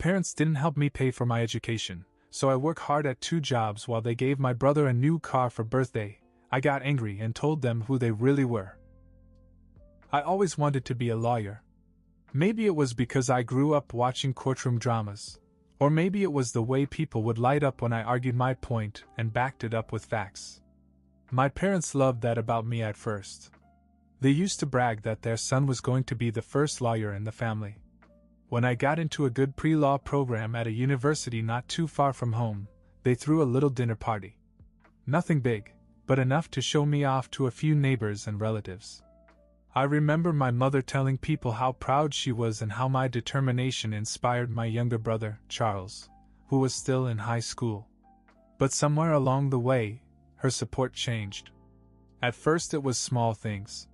parents didn't help me pay for my education, so I worked hard at 2 jobs while they gave my brother a new car for birthday. I got angry and told them who they really were. I always wanted to be a lawyer. Maybe it was because I grew up watching courtroom dramas. Or maybe it was the way people would light up when I argued my point and backed it up with facts. My parents loved that about me at first. They used to brag that their son was going to be the first lawyer in the family. When I got into a good pre-law program at a university not too far from home, they threw a little dinner party. Nothing big, but enough to show me off to a few neighbors and relatives. I remember my mother telling people how proud she was and how my determination inspired my younger brother, Charles, who was still in high school. But somewhere along the way, her support changed. At first it was small things.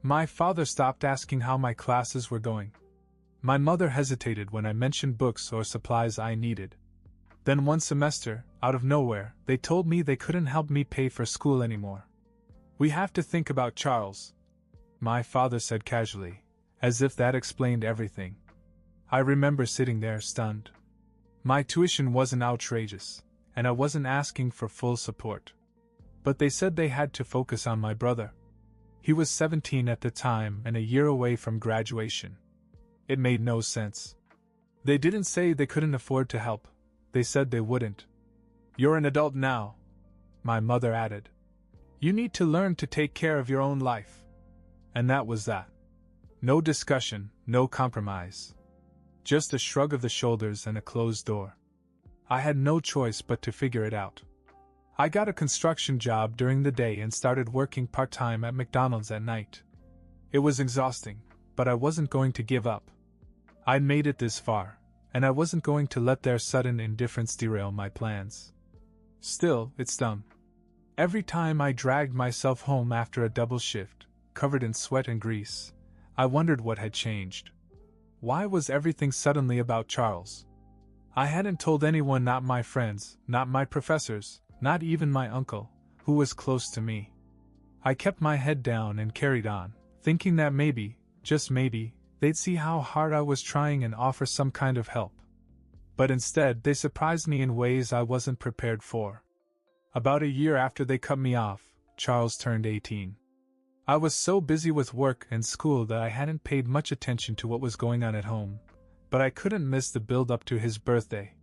My father stopped asking how my classes were going. My mother hesitated when I mentioned books or supplies I needed. Then one semester, out of nowhere, they told me they couldn't help me pay for school anymore. "We have to think about Charles," my father said casually, as if that explained everything. I remember sitting there stunned. My tuition wasn't outrageous, and I wasn't asking for full support. But they said they had to focus on my brother. He was 17 at the time and a year away from graduation. It made no sense. They didn't say they couldn't afford to help. They said they wouldn't. "You're an adult now," my mother added. "You need to learn to take care of your own life." And that was that. No discussion, no compromise. Just a shrug of the shoulders and a closed door. I had no choice but to figure it out. I got a construction job during the day and started working part-time at McDonald's at night. It was exhausting, but I wasn't going to give up. I'd made it this far, and I wasn't going to let their sudden indifference derail my plans. Still, it stung. Every time I dragged myself home after a double shift, covered in sweat and grease, I wondered what had changed. Why was everything suddenly about Charles? I hadn't told anyone, not my friends, not my professors, not even my uncle, who was close to me. I kept my head down and carried on, thinking that maybe, just maybe, they'd see how hard I was trying and offer some kind of help. But instead, they surprised me in ways I wasn't prepared for. About a year after they cut me off, Charles turned 18. I was so busy with work and school that I hadn't paid much attention to what was going on at home, but I couldn't miss the build-up to his birthday.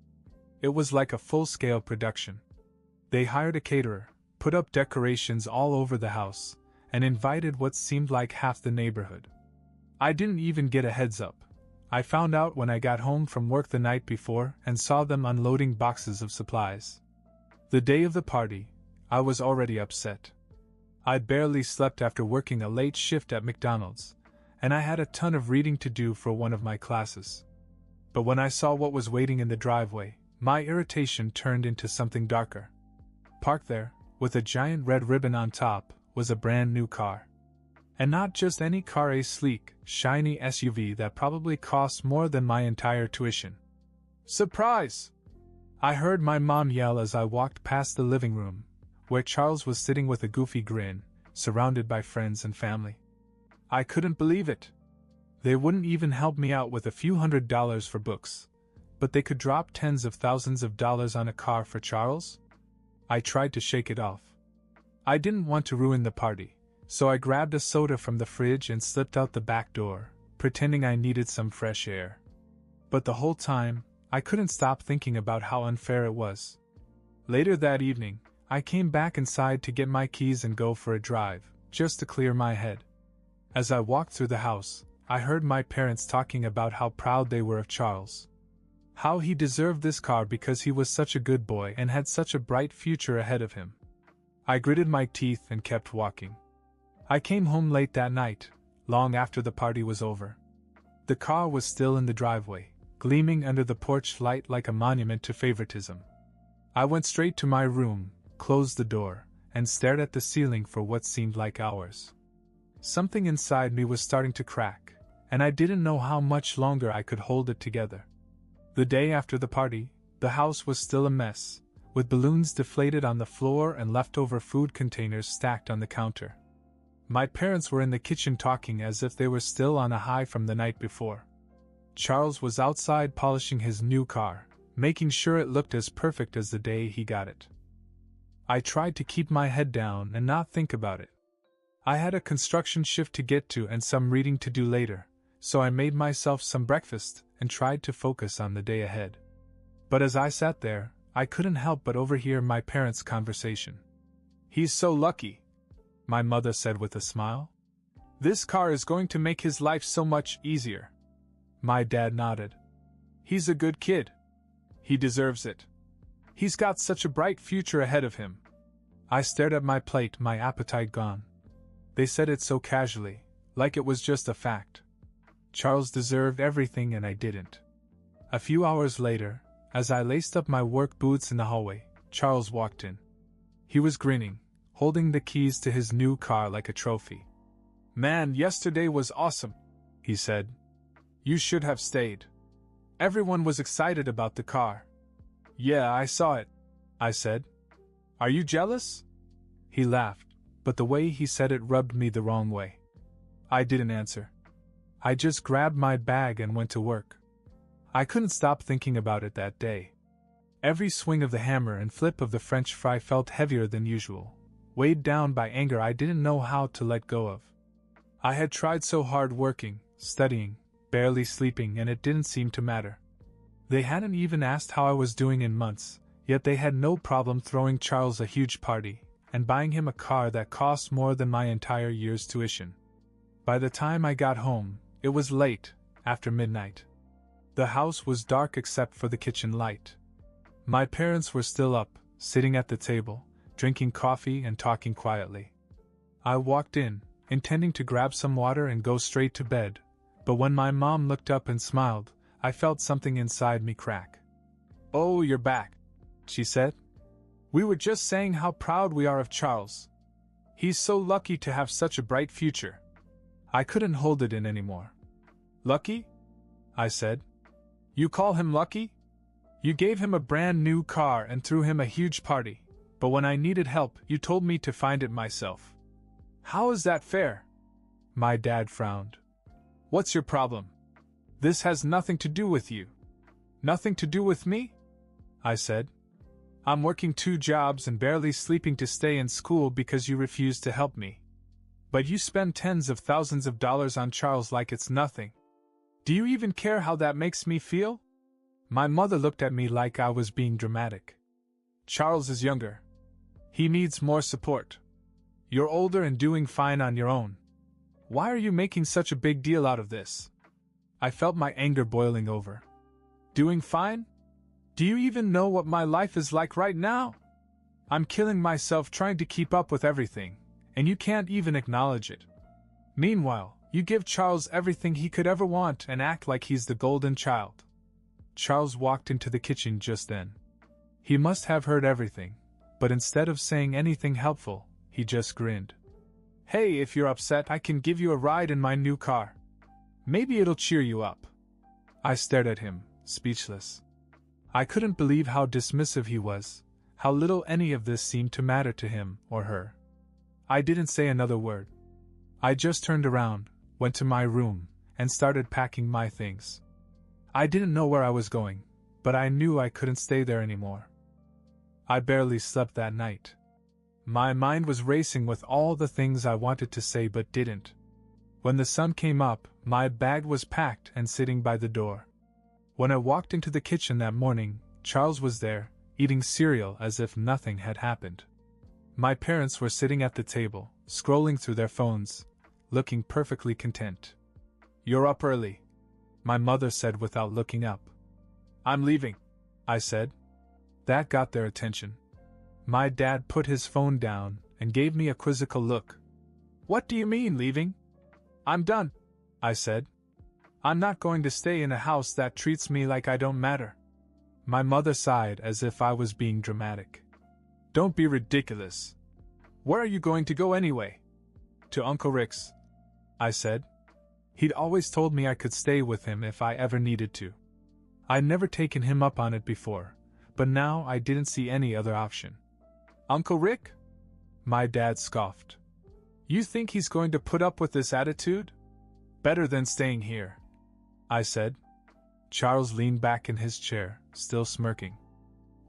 It was like a full-scale production. They hired a caterer, put up decorations all over the house, and invited what seemed like half the neighborhood. I didn't even get a heads up. I found out when I got home from work the night before and saw them unloading boxes of supplies. The day of the party, I was already upset. I barely slept after working a late shift at McDonald's, and I had a ton of reading to do for one of my classes. But when I saw what was waiting in the driveway, my irritation turned into something darker. Parked there, with a giant red ribbon on top, was a brand new car. And not just any car, a sleek, shiny SUV that probably cost more than my entire tuition. "Surprise!" I heard my mom yell as I walked past the living room, where Charles was sitting with a goofy grin, surrounded by friends and family. I couldn't believe it. They wouldn't even help me out with a few $100s for books, but they could drop tens of thousands of dollars on a car for Charles? I tried to shake it off. I didn't want to ruin the party, so I grabbed a soda from the fridge and slipped out the back door, pretending I needed some fresh air. But the whole time, I couldn't stop thinking about how unfair it was. Later that evening, I came back inside to get my keys and go for a drive, just to clear my head. As I walked through the house, I heard my parents talking about how proud they were of Charles. How he deserved this car because he was such a good boy and had such a bright future ahead of him. I gritted my teeth and kept walking. I came home late that night, long after the party was over. The car was still in the driveway, gleaming under the porch light like a monument to favoritism. I went straight to my room, closed the door, and stared at the ceiling for what seemed like hours. Something inside me was starting to crack, and I didn't know how much longer I could hold it together. The day after the party, the house was still a mess, with balloons deflated on the floor and leftover food containers stacked on the counter. My parents were in the kitchen talking as if they were still on a high from the night before. Charles was outside polishing his new car, making sure it looked as perfect as the day he got it. I tried to keep my head down and not think about it. I had a construction shift to get to and some reading to do later, so I made myself some breakfast and tried to focus on the day ahead. But as I sat there, I couldn't help but overhear my parents' conversation. "He's so lucky," my mother said with a smile. "This car is going to make his life so much easier." My dad nodded. "He's a good kid. He deserves it. He's got such a bright future ahead of him." I stared at my plate, my appetite gone. They said it so casually, like it was just a fact. Charles deserved everything and I didn't. A few hours later, as I laced up my work boots in the hallway, Charles walked in. He was grinning, holding the keys to his new car like a trophy. "Man, yesterday was awesome," he said. "You should have stayed. Everyone was excited about the car." "Yeah, I saw it," I said. "Are you jealous?" He laughed, but the way he said it rubbed me the wrong way. I didn't answer. I just grabbed my bag and went to work. I couldn't stop thinking about it that day. Every swing of the hammer and flip of the French fry felt heavier than usual, weighed down by anger I didn't know how to let go of. I had tried so hard working, studying, barely sleeping, and it didn't seem to matter. They hadn't even asked how I was doing in months, yet they had no problem throwing Charles a huge party and buying him a car that cost more than my entire year's tuition. By the time I got home, it was late, after midnight. The house was dark except for the kitchen light. My parents were still up, sitting at the table, drinking coffee and talking quietly. I walked in, intending to grab some water and go straight to bed, but when my mom looked up and smiled, I felt something inside me crack. "Oh, you're back," she said. "We were just saying how proud we are of Charles. He's so lucky to have such a bright future." I couldn't hold it in anymore. "Lucky?" I said. "You call him lucky? You gave him a brand new car and threw him a huge party, but when I needed help, you told me to find it myself. How is that fair?" My dad frowned. "What's your problem? This has nothing to do with you." "Nothing to do with me?" I said. "I'm working 2 jobs and barely sleeping to stay in school because you refuse to help me. But you spend tens of thousands of dollars on Charles like it's nothing. Do you even care how that makes me feel?" My mother looked at me like I was being dramatic. "Charles is younger. He needs more support. You're older and doing fine on your own. Why are you making such a big deal out of this?" I felt my anger boiling over. "Doing fine? Do you even know what my life is like right now? I'm killing myself trying to keep up with everything, and you can't even acknowledge it. Meanwhile, you give Charles everything he could ever want and act like he's the golden child." Charles walked into the kitchen just then. He must have heard everything, but instead of saying anything helpful, he just grinned. "Hey, if you're upset, I can give you a ride in my new car. Maybe it'll cheer you up." I stared at him, speechless. I couldn't believe how dismissive he was, how little any of this seemed to matter to him or her. I didn't say another word. I just turned around, went to my room, and started packing my things. I didn't know where I was going, but I knew I couldn't stay there anymore. I barely slept that night. My mind was racing with all the things I wanted to say but didn't. When the sun came up, my bag was packed and sitting by the door. When I walked into the kitchen that morning, Charles was there, eating cereal as if nothing had happened. My parents were sitting at the table, scrolling through their phones, looking perfectly content. "You're up early," my mother said without looking up. "I'm leaving," I said. That got their attention. My dad put his phone down and gave me a quizzical look. "What do you mean, leaving?" "I'm done," I said. "I'm not going to stay in a house that treats me like I don't matter." My mother sighed as if I was being dramatic. "Don't be ridiculous. Where are you going to go anyway?" "To Uncle Rick's," I said. He'd always told me I could stay with him if I ever needed to. I'd never taken him up on it before, but now I didn't see any other option. "Uncle Rick?" My dad scoffed. "You think he's going to put up with this attitude? Better than staying here," I said. Charles leaned back in his chair, still smirking.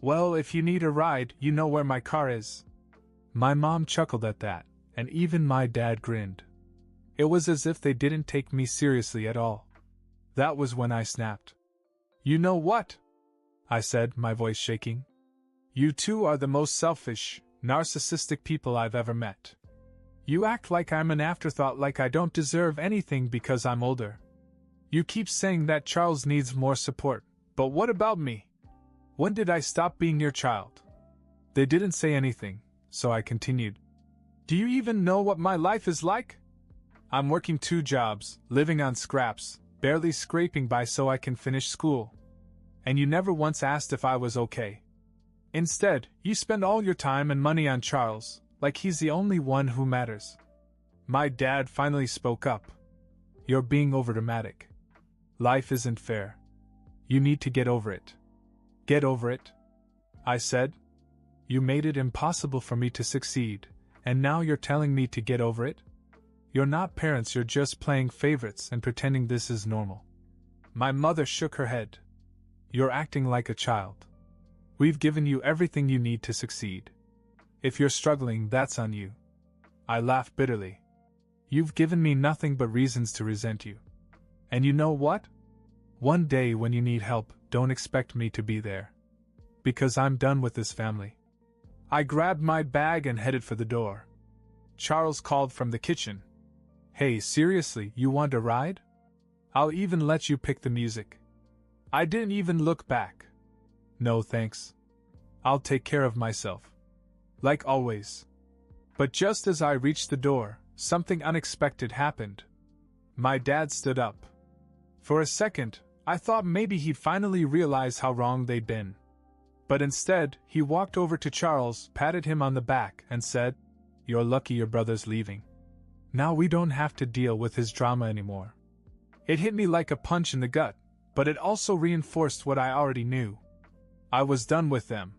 Well, if you need a ride, you know where my car is. My mom chuckled at that, and even my dad grinned. It was as if they didn't take me seriously at all. That was when I snapped. You know what? I said, my voice shaking. You two are the most selfish, narcissistic people I've ever met. You act like I'm an afterthought, like I don't deserve anything because I'm older. You keep saying that Charles needs more support, but what about me? When did I stop being your child? They didn't say anything, so I continued. Do you even know what my life is like? I'm working 2 jobs, living on scraps, barely scraping by so I can finish school. And you never once asked if I was okay. Instead, you spend all your time and money on Charles, like he's the only one who matters. My dad finally spoke up. You're being overdramatic. Life isn't fair. You need to get over it. Get over it? I said. You made it impossible for me to succeed, and now you're telling me to get over it? You're not parents, you're just playing favorites and pretending this is normal. My mother shook her head. You're acting like a child. We've given you everything you need to succeed. If you're struggling, that's on you. I laughed bitterly. You've given me nothing but reasons to resent you. And you know what? One day when you need help, don't expect me to be there. Because I'm done with this family. I grabbed my bag and headed for the door. Charles called from the kitchen. Hey, seriously, you want a ride? I'll even let you pick the music. I didn't even look back. No thanks. I'll take care of myself. Like always. But just as I reached the door, something unexpected happened. My dad stood up. For a second, I thought maybe he'd finally realize how wrong they'd been. But instead, he walked over to Charles, patted him on the back, and said, You're lucky your brother's leaving. Now we don't have to deal with his drama anymore. It hit me like a punch in the gut, but it also reinforced what I already knew. I was done with them.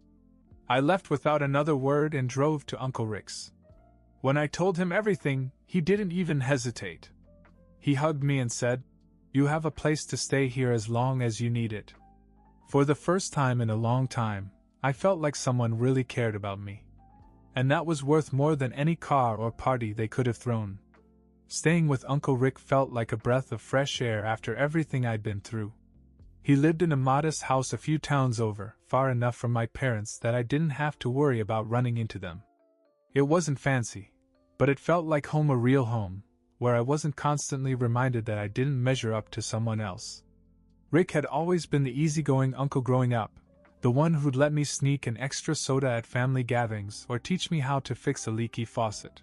I left without another word and drove to Uncle Rick's. When I told him everything, he didn't even hesitate. He hugged me and said, You have a place to stay here as long as you need it. For the first time in a long time, I felt like someone really cared about me. And that was worth more than any car or party they could have thrown. Staying with Uncle Rick felt like a breath of fresh air after everything I'd been through. He lived in a modest house a few towns over, far enough from my parents that I didn't have to worry about running into them. It wasn't fancy, but it felt like home, a real home, where I wasn't constantly reminded that I didn't measure up to someone else. Rick had always been the easygoing uncle growing up, the one who'd let me sneak an extra soda at family gatherings or teach me how to fix a leaky faucet.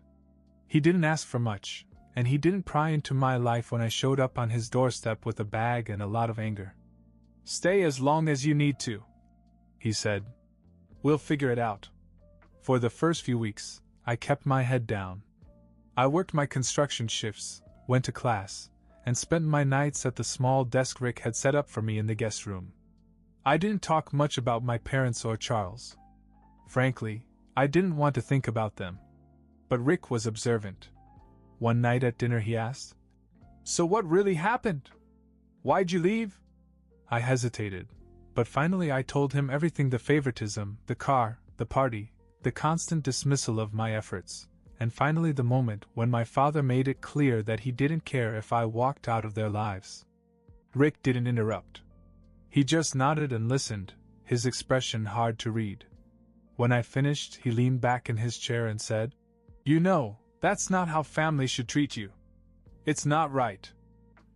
He didn't ask for much, and he didn't pry into my life when I showed up on his doorstep with a bag and a lot of anger. Stay as long as you need to, he said. We'll figure it out. For the first few weeks, I kept my head down. I worked my construction shifts, went to class, and spent my nights at the small desk Rick had set up for me in the guest room. I didn't talk much about my parents or Charles. Frankly, I didn't want to think about them. But Rick was observant. One night at dinner he asked, So what really happened? Why'd you leave? I hesitated, but finally I told him everything: the favoritism, the car, the party, the constant dismissal of my efforts, and finally the moment when my father made it clear that he didn't care if I walked out of their lives. Rick didn't interrupt. He just nodded and listened, his expression hard to read. When I finished, he leaned back in his chair and said, You know, that's not how family should treat you. It's not right.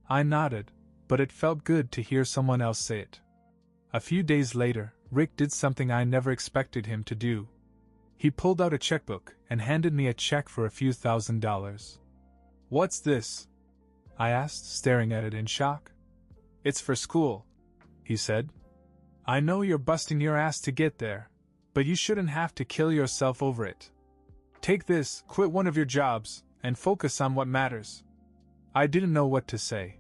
I nodded, but it felt good to hear someone else say it. A few days later, Rick did something I never expected him to do. He pulled out a checkbook and handed me a check for a few $1,000s. What's this? I asked, staring at it in shock. It's for school, he said. I know you're busting your ass to get there, but you shouldn't have to kill yourself over it. Take this, quit one of your jobs, and focus on what matters. I didn't know what to say.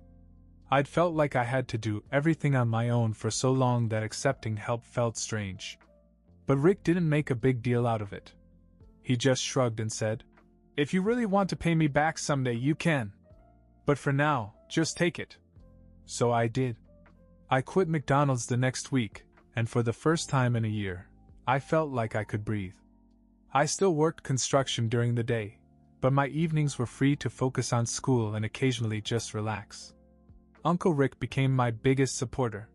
I'd felt like I had to do everything on my own for so long that accepting help felt strange. But Rick didn't make a big deal out of it. He just shrugged and said, If you really want to pay me back someday, you can. But for now, just take it. So I did. I quit McDonald's the next week, and for the first time in a year, I felt like I could breathe. I still worked construction during the day, but my evenings were free to focus on school and occasionally just relax. Uncle Rick became my biggest supporter.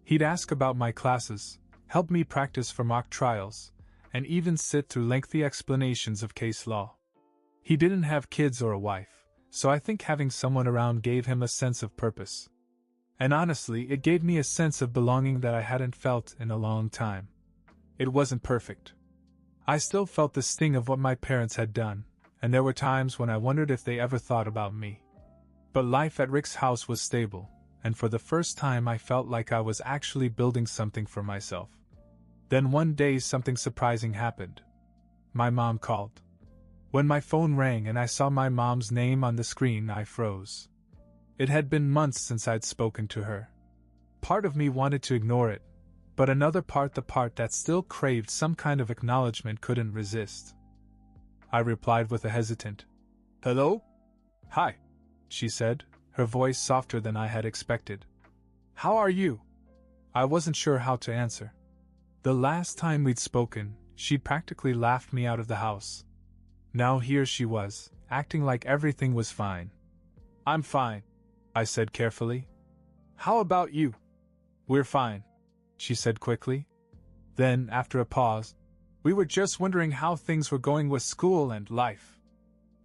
He'd ask about my classes, help me practice for mock trials, and even sit through lengthy explanations of case law. He didn't have kids or a wife, so I think having someone around gave him a sense of purpose. And honestly, it gave me a sense of belonging that I hadn't felt in a long time. It wasn't perfect. I still felt the sting of what my parents had done, and there were times when I wondered if they ever thought about me. But life at Rick's house was stable, and for the first time I felt like I was actually building something for myself. Then one day something surprising happened. My mom called. When my phone rang and I saw my mom's name on the screen, I froze. It had been months since I'd spoken to her. Part of me wanted to ignore it, but another part, the part that still craved some kind of acknowledgement, couldn't resist. I replied with a hesitant, "Hello?" "Hi," she said, her voice softer than I had expected. "How are you?" I wasn't sure how to answer. The last time we'd spoken, she'd practically laughed me out of the house. Now here she was, acting like everything was fine. "I'm fine," I said carefully. "How about you?" "We're fine," she said quickly. Then, after a pause, "We were just wondering how things were going with school and life."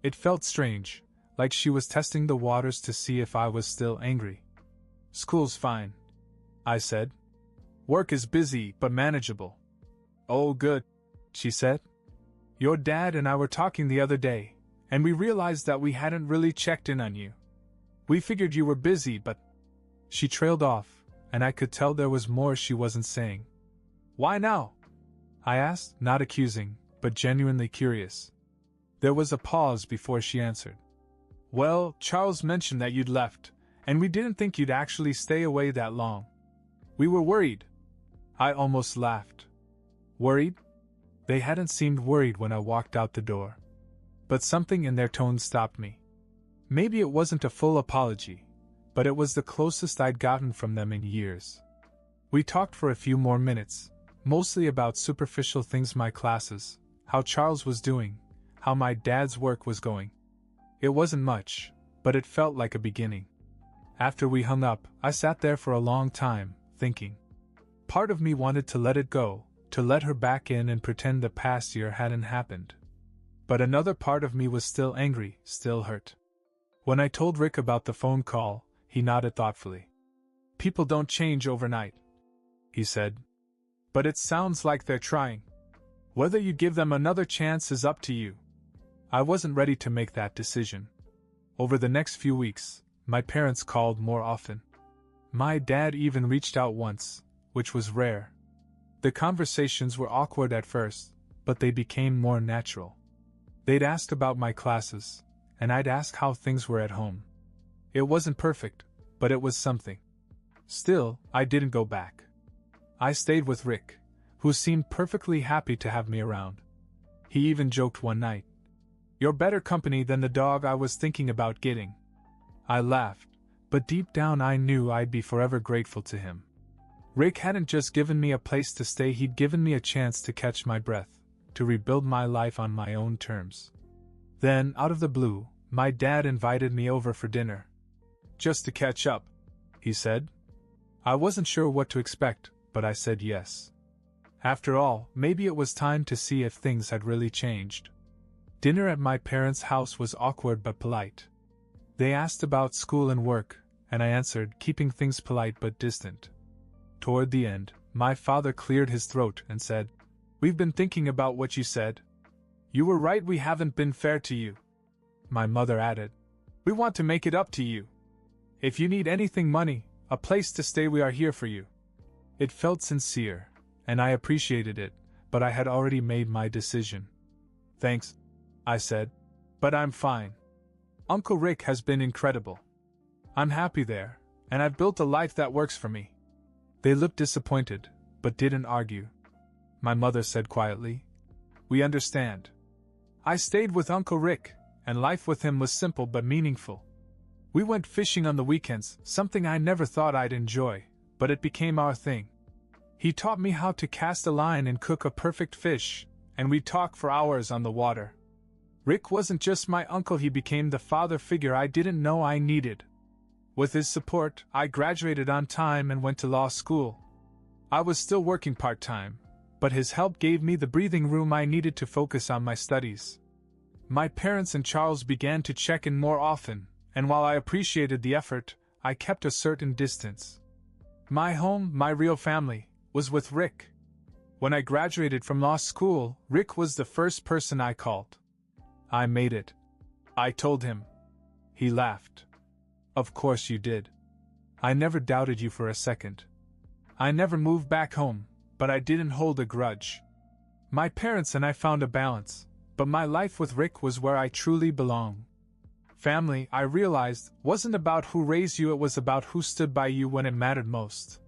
It felt strange, like she was testing the waters to see if I was still angry. "School's fine," I said. "Work is busy, but manageable." "Oh, good," she said. "Your dad and I were talking the other day, and we realized that we hadn't really checked in on you. We figured you were busy, but—" She trailed off, and I could tell there was more she wasn't saying. "Why now?" I asked, not accusing, but genuinely curious. There was a pause before she answered. "Well, Charles mentioned that you'd left, and we didn't think you'd actually stay away that long. We were worried." I almost laughed. Worried? They hadn't seemed worried when I walked out the door. But something in their tone stopped me. Maybe it wasn't a full apology, but it was the closest I'd gotten from them in years. We talked for a few more minutes, mostly about superficial things, my classes, how Charles was doing, how my dad's work was going. It wasn't much, but it felt like a beginning. After we hung up, I sat there for a long time, thinking. Part of me wanted to let it go, to let her back in and pretend the past year hadn't happened. But another part of me was still angry, still hurt. When I told Rick about the phone call, he nodded thoughtfully. "People don't change overnight," he said. "But it sounds like they're trying. Whether you give them another chance is up to you." I wasn't ready to make that decision. Over the next few weeks, my parents called more often. My dad even reached out once, which was rare. The conversations were awkward at first, but they became more natural. They'd ask about my classes, and I'd ask how things were at home. It wasn't perfect, but it was something. Still, I didn't go back. I stayed with Rick, who seemed perfectly happy to have me around. He even joked one night, "You're better company than the dog I was thinking about getting." I laughed, but deep down I knew I'd be forever grateful to him. Rick hadn't just given me a place to stay, he'd given me a chance to catch my breath, to rebuild my life on my own terms. Then, out of the blue, my dad invited me over for dinner. "Just to catch up," he said. I wasn't sure what to expect, but I said yes. After all, maybe it was time to see if things had really changed. Dinner at my parents' house was awkward but polite. They asked about school and work, and I answered, keeping things polite but distant. Toward the end, my father cleared his throat and said, "We've been thinking about what you said. You were right, we haven't been fair to you." My mother added, "We want to make it up to you. If you need anything, money, a place to stay, we are here for you." It felt sincere, and I appreciated it, but I had already made my decision. "Thanks," I said, "but I'm fine. Uncle Rick has been incredible. I'm happy there, and I've built a life that works for me." They looked disappointed, but didn't argue. My mother said quietly, "We understand. I stayed with Uncle Rick, and life with him was simple but meaningful. We went fishing on the weekends, something I never thought I'd enjoy, but it became our thing. He taught me how to cast a line and cook a perfect fish, and we talked for hours on the water. Rick wasn't just my uncle, he became the father figure I didn't know I needed. With his support, I graduated on time and went to law school. I was still working part-time, but his help gave me the breathing room I needed to focus on my studies. My parents and Charles began to check in more often, and while I appreciated the effort, I kept a certain distance. My home, my real family, was with Rick. When I graduated from law school, Rick was the first person I called. I made it, I told him. He laughed. Of course you did. I never doubted you for a second. I never moved back home, but I didn't hold a grudge. My parents and I found a balance, but my life with Rick was where I truly belong. Family, I realized, wasn't about who raised you, it was about who stood by you when it mattered most.